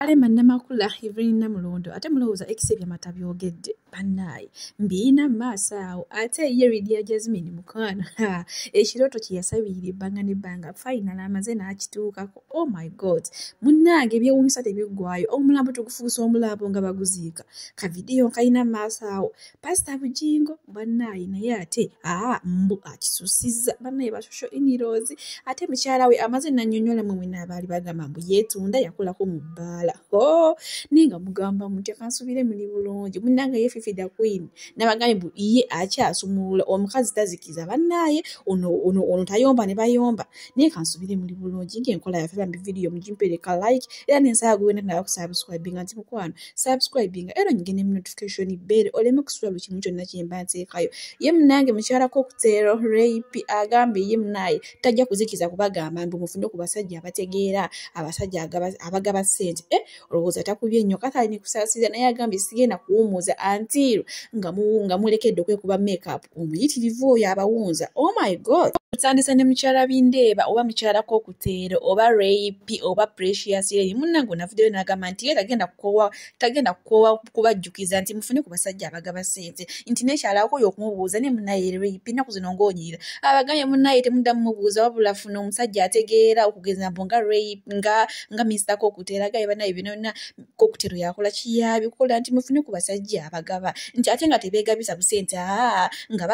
Alema Namakula Evelyn Namulondo ate mulowooza ekisebya mata byogedde bannaye mbiina maaso awo ate ye Lydia Jasmine mukwano ekirooto kye yasabirira ebbanga n'ebbanga final amaze n'akituukako. Oh my God, munnange ebyewuunyisa tebiggwaayo, omulambo tugufuusa omulabo nga baguziika. Ka vidiyo kalina maaso awo Pastor Bujingo bannaye naye ate mbu akisuusizza bannaye bashosho iniroozi ate mukyala we amaze nannyonnyola mu mwina abaali bagamba mbu yeetunda yakolako mu bbaala. Ninga mugamba mutya kansubire muli bulungi munnange ye Fifi da Queen nabagambe mbu ye akyasumulula omukazi tazikiza bannaye ono tayomba ne bayomba naye kansubire muli bulungi ng'enkola yaffe bambi video mugimpereka like era n'ensala gwe wenda kusubscribinga nti mukwano subscribinga era nyigene mu notification bell oleme kusula buli kimu kyonna kye mba nteekayo. Ye munnange mukyalako okutero rape agambe ye munaye tajja kuzikiza kubagamba mbu mufune ku basajja abategeera abasajja abagaba ssente olowooza takubye nnyo Katali ne kusaasira naye agambye sigenda kuwumuuza until nga mulekedde okwekuba makeup omuyitirivu oyo abawunza. Oh my God, tutandise ne mukyala Bindeeba oba mukyalako okuteero oba rape oba Precious Lady munnange navudeyo n'agamba nti ye tagenda kukoowa kubajjukiza nti mufune ku basajja abagaba ssente nti nekyalako oyo okumubuuza ne munnaye rape ennaku zino ng'onyirira abagambye munnaye temuddamu mubuuza wabula funa omusajja ategeera okugeza mbu nga rape nga Mr. Kokuteera agaye bannaye byonna Kokuteero yakola kiyabikola nti mufune ku basajja abagaba nti ate nga tebeegabisa busente nga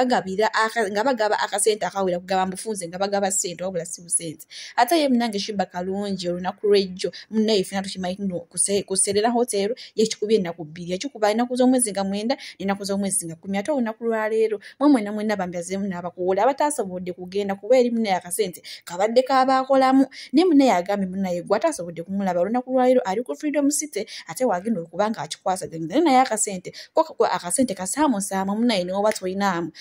bagaba akasente akawera kugaba mbufunze nga bagaba ssente wabula si busente. Ate ye munnange Shiba Kalungi olunaku lw'ejjo munnaye ffenna tukimanyi nno kuserera hoteero yekikubye ennaku bbiri yakikuba ennaku z'omwezi nga 9 n'ennaku z'omwezi nga 10 ate olunaku lwa leero mwenna bambyazeemu n'abakuwola abatasobodde kugenda kuba eri munnaye akasente kabadde kabaakolamu naye munnaye agambye munnaye gwe atasobodde kumulaba olunaku lwa leero ali ku Freedom City ate wagenda okuba nga akikwasaganya naye akasente akasente kasaamusaamu munnaye newoba tolinaamu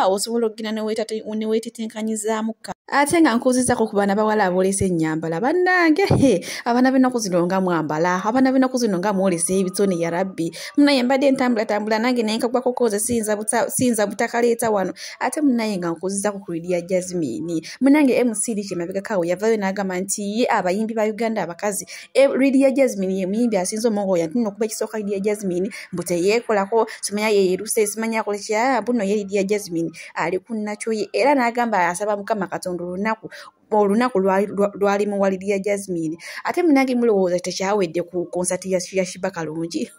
osobola okugenda neweetetenkanyizaamu ate nga nkuzizako ku baana bawala aboolesa ennyambala bannange abaana b'ennaku zino nga mwambala abaana b'ennaku zino nga mwolesa ebitone ya rabbi munnaye mbadde ntambulatambula nange naye nkagwako koze siyinza butakaleeta wano ate munnaye nga nkuzizako ku Lydia Jasmine munange MCD kyemabegakawo yavayo n'agamba nti ye abayimbi ba Uganda abakazi Lydia Jasmine ye muyimbi asinze omwogoya nti nno kuba ekisooka Lydia Jasmine mbu teyeekolako simanya yeeruse simanya akole kya buno ye Lydia Jasmine ali ku nnakyo ye era n'agamba asaba Mukama Katonda olunaku lwali muwa Lydia Jasmine ate munange mulowooza tekyawedde ku konsati ya Shiba Kalungi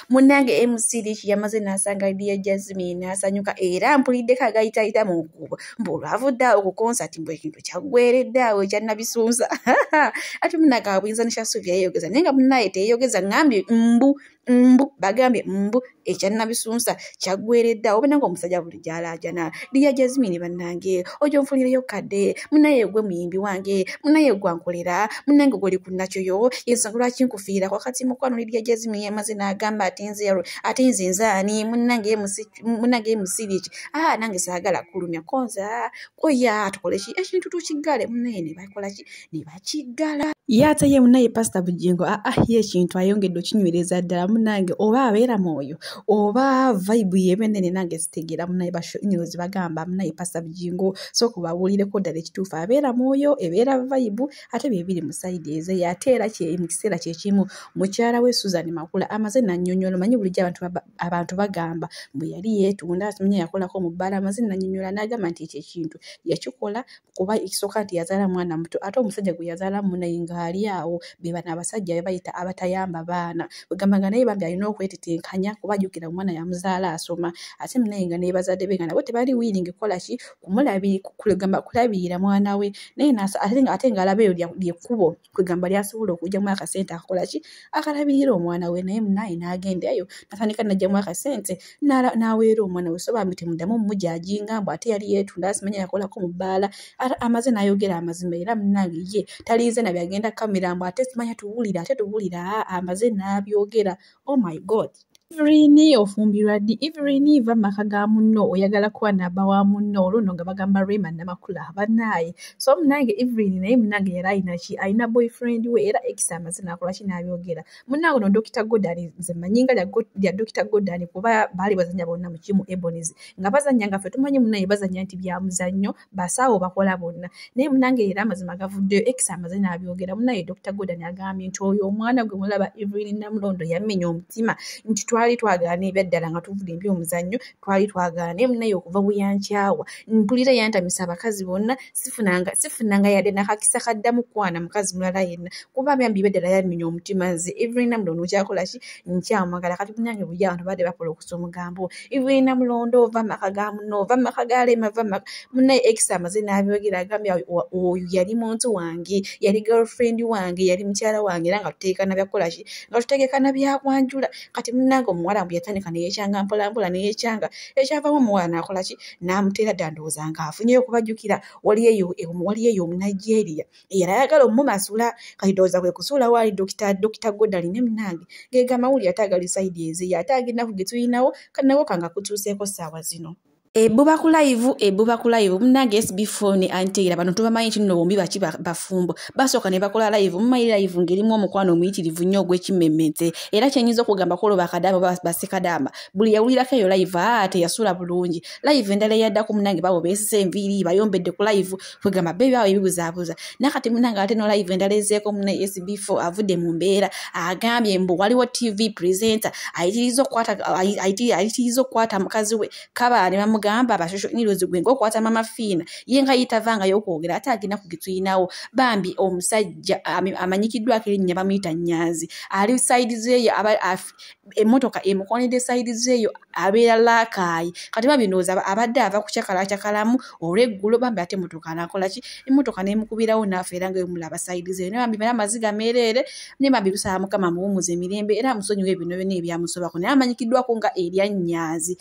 munange MCD yamaze n'asanga Lydia Jasmine asanyuka era mpuliddeko agayitayita mu nkubo mbu olwavuddeawo ku konsati mbu ekintu kyaggwereddaawo ekyannabisunza ate munange abuyinza nekyasuubya yeeyogeza naye nga munnaye teyeeyogeza ngambye mbu bagambye mbu ekyannabisunsa kyaggwereddaawo oba nange omusajja buli gy'alaajana Lydia Jasmine bannange ojo nfulireyo kadde munnaye gwe muyimbi wange munnaye gwankolera munange gwoli ku nnakyoyo yensonga lwaki nkufiirako kati mukwano Lydia Jasmine yamaze n'agamba ate nze nzaani munange musiriki nange saagala kulumya konza oya tukole ki ekintu tukiggale munnaye ne bakola ki ne bakiggala ate ye munnaye Pastor Bujingo ye ekintu ayongedde okinywereza ddala munange oba abeera mwoyo oba vibe yebenene nange zitegeera munnaye bashoinyozi bagamba munnaye Pastor Bujingo so kubabuulireko ddala ekituufu abeera mwoyo ebeera vibe ate bibiri mu side eze yateera mu kiseera kyekimu mukyala we Susan Makula amaze nannyonnyola manyi bulijjo abantu bagamba bwe yali yeetunda asimanya yakolako mu bbaala amaze nannyonnyola n'agamba nti ekyo ekintu yakikola kuba ekisooka nti yazaala mwana muto ate omusajja gwe yazaala munnaye ng'ali awo be bana abasajja be bayita abatayamba baana wegambanga naye bambi alina okwetetenkanya kubajjukira omwana yamuzaala asoma ate munnaye nga neebazadde be nga nabo tebali willing kukola ki kulabirira mwana we naye ate nga alaba eyo lyekkubo kwegamba lyasobola okugyamu akasente akakola ki akalabirira omwana we naye munnaye n'agendayo natandika najjamu akasente n'aweera omwana we so bambi temuddamu mumujajinga mbu ate yali yeetunda asimanya yakolako mu bbaala amaze n'ayogera amazima era munange ye taliize na byagenda kamera mbu ate simanya tuwulira amaze n'abyogera. Oh my God. Evelyn ofumbirwa ddi? Evelyn va maka ga munno oyagala kuba nabba wa munno oluno nga bagamba Raymond Namakula bannaye. So munange Evelyn naye munange yali ayina ki? Ayina boyfriend we era ex amazina akola ki n'abyogera. Munange no Dr. Godani nze manyinga lya Dr. Godani kuba baali bazanya bonna mu kimu Ebonies. Nga bazanya nga ffe tumanyi munnaye bazanya nti bya muzannyo basaawo bakola bonna. Naye munange era amazima gavuddeyo ex amazina abyogera. Munnaye Dr. Godani agambye nti oyo omwana gwe mulaba Evelyn Namulondo yamenya omutima nti twali twagaana ebyaddala nga tuvuga ebyomuzannyo twali twagaana naye okuva buyankyawa mpulira yantamisa abakazi bonna sifunanga yadde nakakisa kaddamu kwana mukazi mulala yenna kuba byambi ebyaddala yamenya omutima nze Evelyn Namulondo nkyakola ki nkyamwagala kati munange buli abantu badde bakola okusa omugambo Evelyn Namulondo ova maka ga munno ova maka ga Lema ova maka munnaye ex amazina abyogera agambye oyo yali muntu wange yali girlfriend wange yali mukyala wange era nga tuteekana byakola ki nga tutegekana byakwanjula kati munange omuwala mbu yatandika neyekyanga mpolampola neyekyanga ekyavamu omuwala nakola ki n'amuteera ddala ndowooza nga afunyeyo okubajjukira wali eyo Omunigeria era ayagala omumasula kati ndowooza kwe kusuula waali Dr. Godali ne munange geega mawulire ate agali sayidi ezeyo ate aginaku ge tuyinawo kati nako kanga kutuuseeko ssaawa zino. Ebuba ku live munange SB4 ne Anteera bano tubamanyi kino bombi baki bafumbo basooka ne bakola live mumanyi live ngerimu omukwano omuyitirivu nnyo ogw'ekimmemmete era kyenyiza okugamba kolo bakadamba basekadamba buli yawulirako eyo live teyasula bulungi live endala eyaddako munange babo beesise enviiri bayombedde ku live kwegamba bebi awo ebibuzaabuza nakati munange ate no live endala ezeeko munnaye SB4 avudde mu mbeera agambye mbu waliwo TV presenter ayitiriza okukwata mukazi we kaba ne gamba abashosho nirozi gwengo kwata mama fina yenga yitavanga yokwogera ate agina kugituyinawo bambi omusajja amanyikiddwa akirinnya bamuyita Nyanzi ali side zeyo emotoka emukonede side zeyo abeera lakayi kati babinoza abadde ava kukyakalamu olweggulo bambi ate emotoka nakola ki emotoka nemukubirawo nafeera nga yomulaba side zeyo ne bambi bana maziga merere ne bambi tusaba mukama muwumuze emirembe era musonyiwe bino bene ebyamusobako naye amanyikiddwako nga erya Nyanzi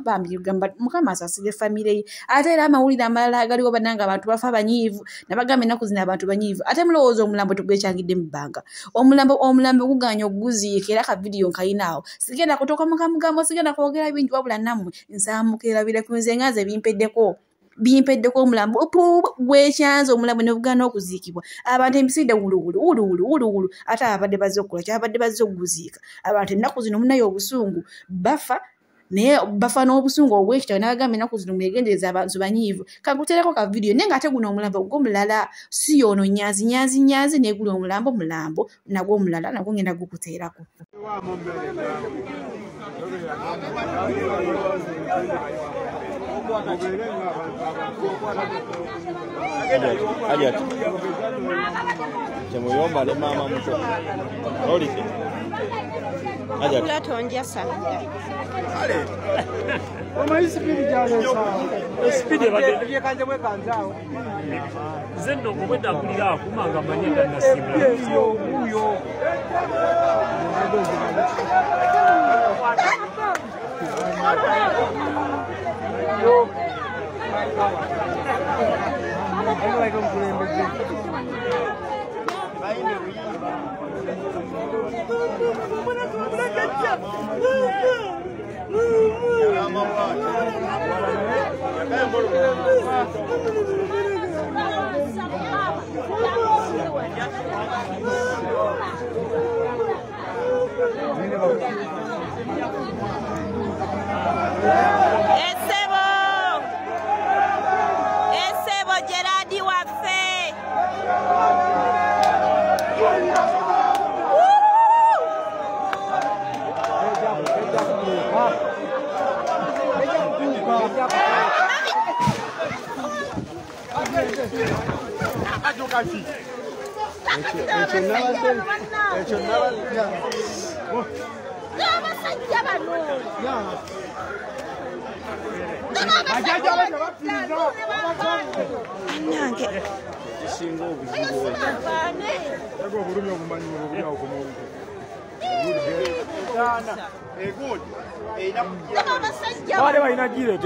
bambi gamba mukama asasire family ate era amawulire amalala agaliwo bananga abantu bafa banyiivu nabagambe ennaku zino abantu banyiivu ate mulowooza omulambo tugwekyangidde mu bbanga omulambo guganya okuguziika era ka video nkayinaawo sigenda kutoka mukamugambo sigenda kwogera bingi wabula nammwe nsaamukirabire ku nze nga nze bimpeddeko omulambo gwekyanze omulambo ne bugaana okuziikibwa abantu emisinde wuluwulu ate abadde bazze okukola kyabadde bazze okuguziika abantu ennaku zino munayo obusungu bafa naye bafa n'obusungu obwekitabo n'abagamba ennaku zino mwegendereza abantu banyiivu kagutereko ka video naye ng'ate guno omulambo gw'omulala si yono Nyanzi negula omulambo nagwo omulala nagwo ngenda gukuteerako. Chemuyomba le mama muto. Olike. Aja. Kula tonja sana. Ale. Oma isipidi jale sawa. Speed bade. Ndiye kanje mwe kanzao. Zendo kubeda kulira kumanga manyenda nasibu. Uyo. Yo. Esebo Gerardi waffe. Wale wainagire